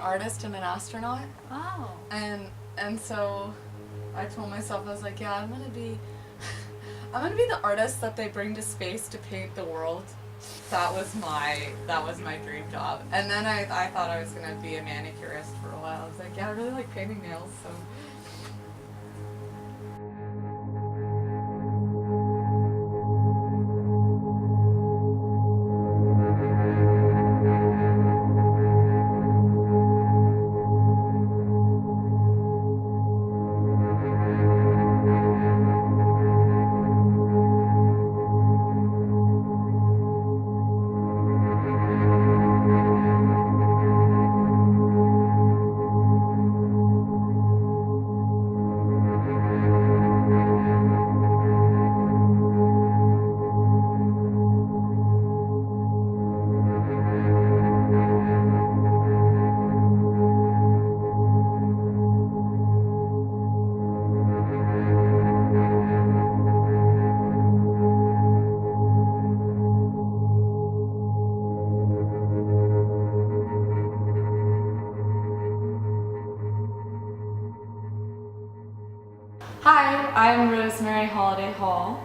artist and an astronaut. Oh. And so I told myself, I was like, yeah, I'm gonna be the artist that they bring to space to paint the world. That was my dream job. And then I thought I was gonna be a manicurist for a while. I was like, yeah, I really like painting nails, so. Hi, I'm Rosemary Holiday Hall,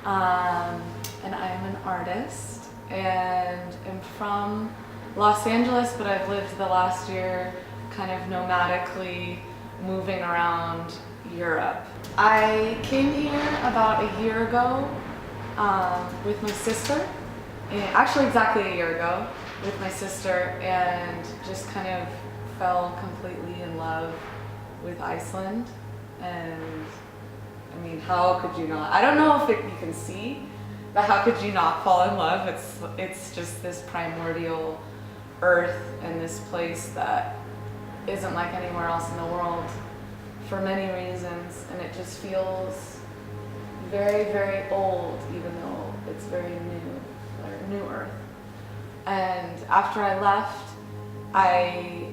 and I am an artist and am from Los Angeles, but I've lived the last year kind of nomadically moving around Europe. I came here about a year ago with my sister, actually exactly a year ago with my sister, and just kind of fell completely in love with Iceland. And I mean, how could you not? I don't know if you can see, but how could you not fall in love? It's just this primordial earth and this place that isn't like anywhere else in the world for many reasons, and it just feels very, very old, even though it's very new, or new earth. And after I left, I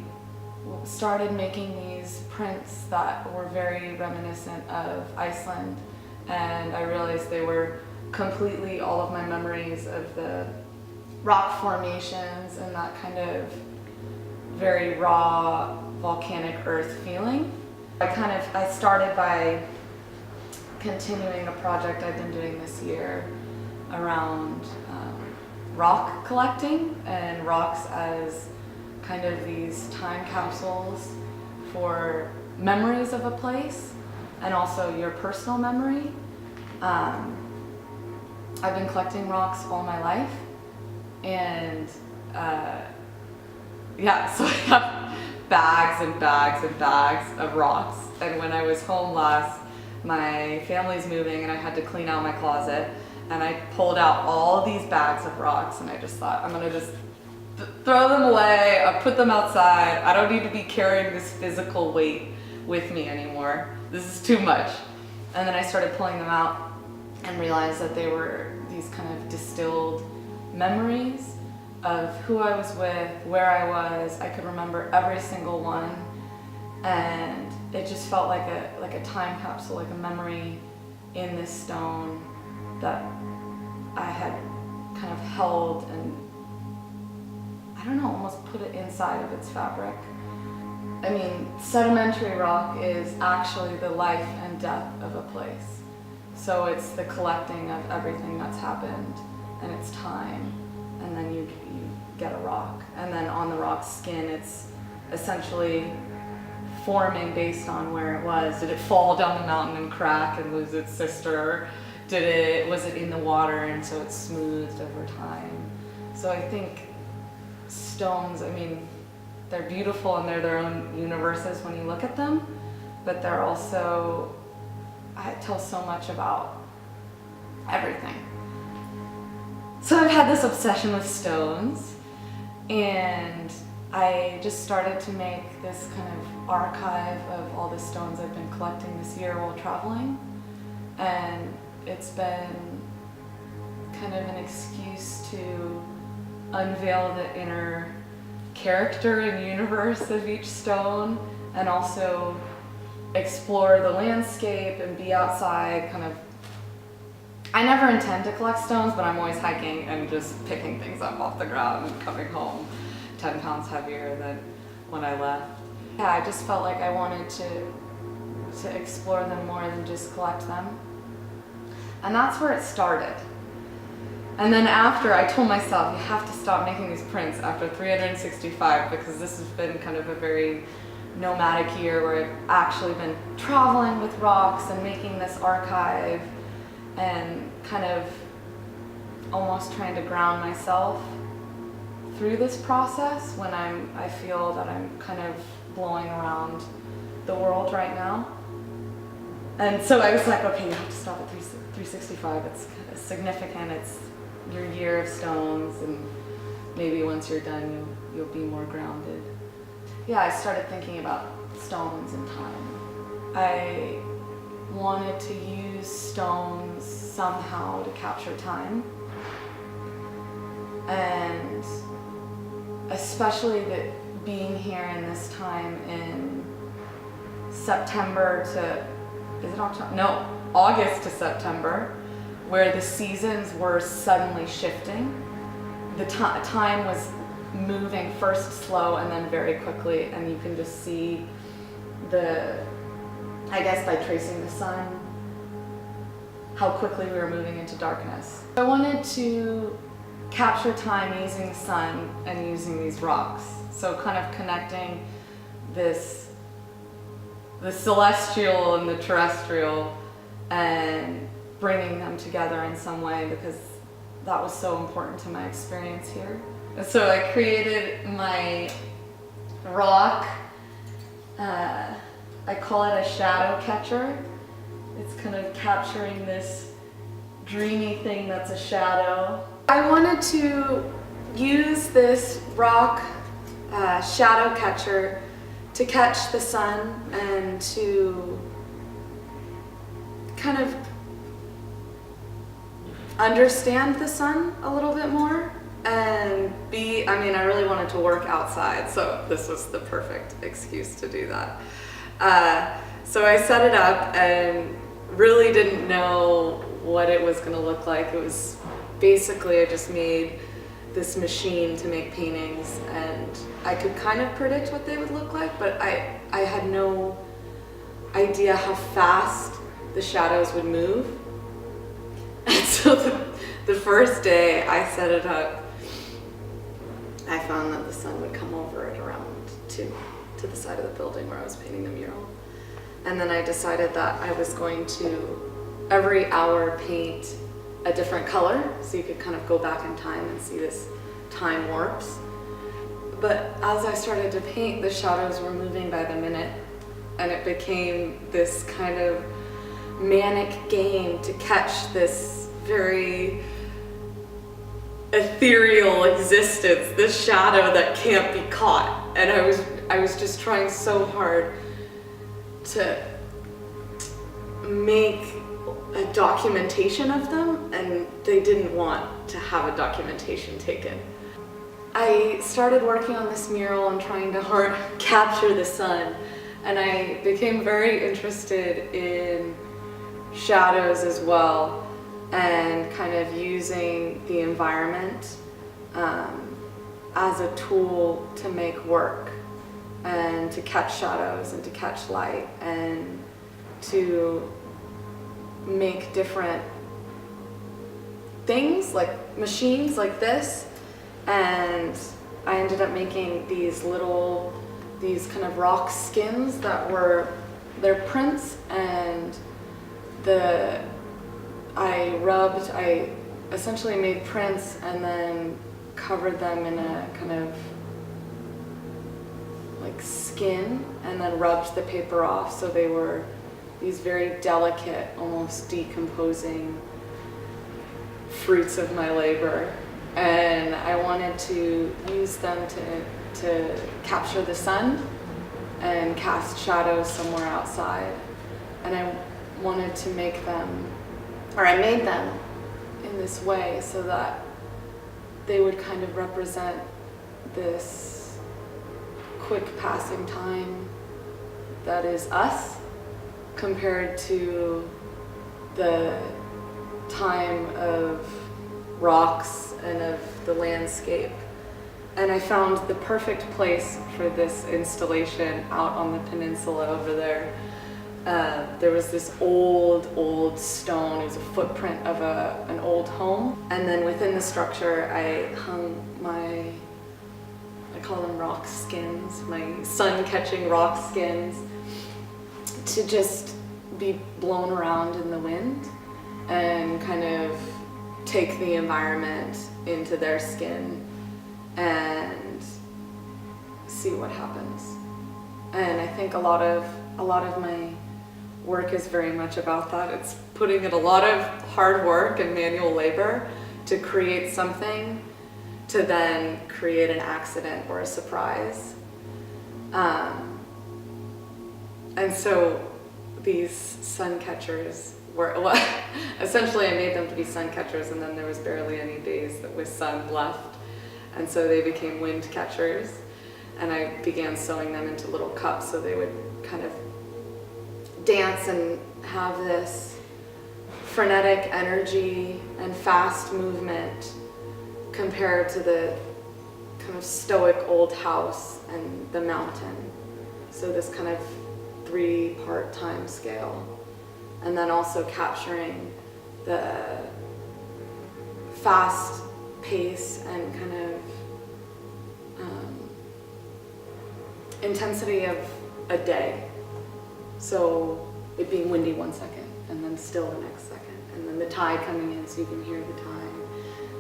started making these prints that were very reminiscent of Iceland, and I realized they were completely all of my memories of the rock formations and that kind of very raw volcanic earth feeling. I started by continuing a project I've been doing this year around rock collecting and rocks as kind of these time capsules for memories of a place and also your personal memory. I've been collecting rocks all my life, and yeah, so I have bags and bags and bags of rocks. And when I was home last, my family's moving and I had to clean out my closet, and I pulled out all these bags of rocks, and I just thought, I'm gonna just throw them away, I'll put them outside. I don't need to be carrying this physical weight with me anymore. This is too much. And then I started pulling them out and realized that they were these kind of distilled memories of who I was with, where I was. I could remember every single one, and it just felt like a time capsule, like a memory in this stone that I had kind of held and, I don't know, almost put it inside of its fabric. I mean, sedimentary rock is actually the life and death of a place. So it's the collecting of everything that's happened, and it's time, and then you get a rock. And then on the rock's skin, it's essentially forming based on where it was. Did it fall down the mountain and crack and lose its sister? Was it in the water and so it's smoothed over time? So I think stones, I mean, they're beautiful and they're their own universes when you look at them, but they're also, I tell so much about everything. So I've had this obsession with stones, and I just started to make this kind of archive of all the stones I've been collecting this year while traveling, and it's been kind of an excuse to unveil the inner character and universe of each stone, and also explore the landscape and be outside kind of. I never intend to collect stones, but I'm always hiking and just picking things up off the ground and coming home 10 pounds heavier than when I left. Yeah, I just felt like I wanted to explore them more than just collect them. And that's where it started. And then after, I told myself, you have to stop making these prints after 365, because this has been kind of a very nomadic year where I've actually been traveling with rocks and making this archive and kind of almost trying to ground myself through this process when I feel that I'm kind of blowing around the world right now. And so I was like, okay, you have to stop at 365. It's kind of significant. It's your year of stones, and maybe once you're done, you'll be more grounded. Yeah, I started thinking about stones and time. I wanted to use stones somehow to capture time. And especially that being here in this time in September to, is it October? No, August to September, where the seasons were suddenly shifting. The time was moving first slow and then very quickly, and you can just see I guess by tracing the sun, how quickly we were moving into darkness. I wanted to capture time using the sun and using these rocks. So kind of connecting the celestial and the terrestrial and bringing them together in some way, because that was so important to my experience here. And so I created my rock, I call it a shadow catcher. It's kind of capturing this dreamy thing that's a shadow. I wanted to use this rock shadow catcher to catch the sun and to kind of understand the sun a little bit more and I really wanted to work outside, so this was the perfect excuse to do that. So I set it up and really didn't know what it was going to look like. It was basically, I just made this machine to make paintings, and I could kind of predict what they would look like, but I had no idea how fast the shadows would move. And so the first day I set it up, I found that the sun would come over at around 2 to the side of the building where I was painting the mural. And then I decided that I was going to every hour paint a different color, so you could kind of go back in time and see this time warps. But as I started to paint, the shadows were moving by the minute, and it became this kind of manic game to catch this very ethereal existence, this shadow that can't be caught. And I was just trying so hard to make a documentation of them, and they didn't want to have a documentation taken. I started working on this mural and trying to capture the sun, and I became very interested in shadows as well, and kind of using the environment as a tool to make work and to catch shadows and to catch light and to make different things like machines like this. And I ended up making these kind of rock skins that were their prints, and I essentially made prints and then covered them in a kind of like skin and then rubbed the paper off, so they were these very delicate, almost decomposing fruits of my labor. And I wanted to use them to capture the sun and cast shadows somewhere outside. And I wanted to make them, or I made them in this way so that they would kind of represent this quick passing time that is us compared to the time of rocks and of the landscape And I found the perfect place for this installation out on the peninsula over there. There was this old stone. It was a footprint of an old home. And then within the structure, I hung I call them rock skins, my sun-catching rock skins, to just be blown around in the wind and kind of take the environment into their skin and see what happens. And I think a lot of my work is very much about that. It's putting in a lot of hard work and manual labor to create something, to then create an accident or a surprise. And so these sun catchers were, well, essentially I made them to be sun catchers, and then there was barely any days that with sun left. And so they became wind catchers, and I began sewing them into little cups so they would kind of dance and have this frenetic energy and fast movement compared to the kind of stoic old house and the mountain. So this kind of 3-part time scale, and then also capturing the fast pace and kind of intensity of a day. So it being windy 1 second, and then still the next second, and then the tide coming in so you can hear the tide,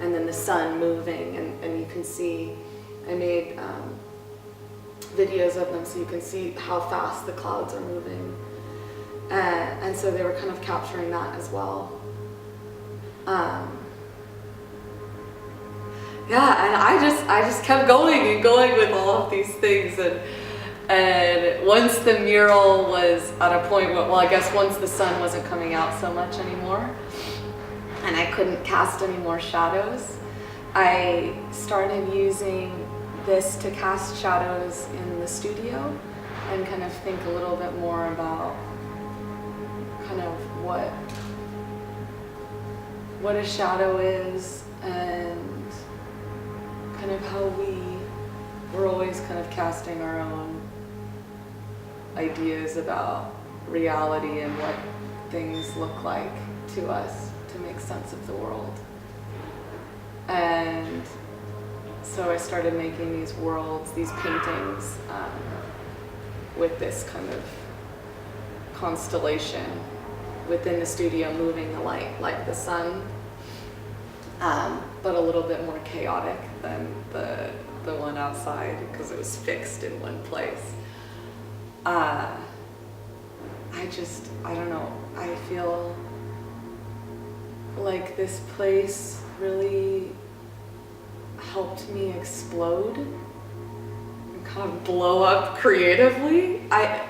and then the sun moving, and you can see, I made videos of them so you can see how fast the clouds are moving. And so they were kind of capturing that as well. Yeah, and I just kept going and going with all of these things, and once the mural was at a point where, well, I guess once the sun wasn't coming out so much anymore, and I couldn't cast any more shadows, I started using this to cast shadows in the studio and kind of think a little bit more about kind of what a shadow is, and kind of how we're always kind of casting our own ideas about reality and what things look like to us to make sense of the world. And so I started making these worlds, these paintings, with this kind of constellation within the studio, moving the light like the sun, but a little bit more chaotic than the one outside because it was fixed in one place. I don't know, I feel like this place really helped me explode and kind of blow up creatively. I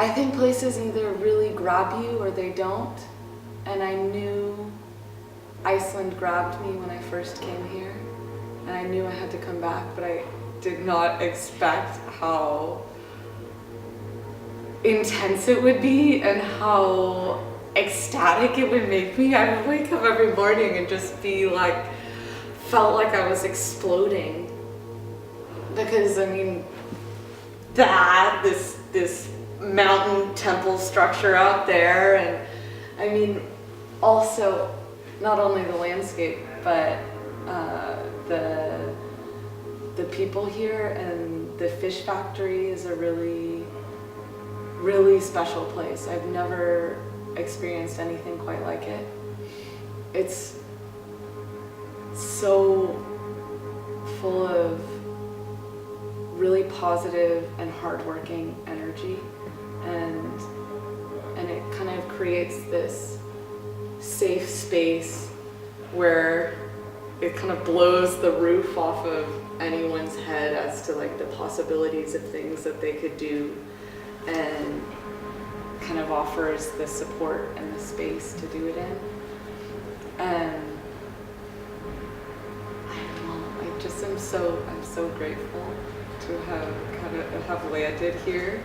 think places either really grab you or they don't, and I knew Iceland grabbed me when I first came here, and I knew I had to come back, but I did not expect how intense it would be and how ecstatic it would make me. I would wake up every morning and just be like, felt like I was exploding, because I mean, this mountain temple structure out there, and I mean also not only the landscape but the people here, and the fish factory is a really special place. I've never experienced anything quite like it. It's so full of really positive and hardworking energy, and it kind of creates this safe space where it kind of blows the roof off of anyone's head as to like the possibilities of things that they could do, and kind of offers the support and the space to do it in. And I don't know, I'm so grateful to have landed here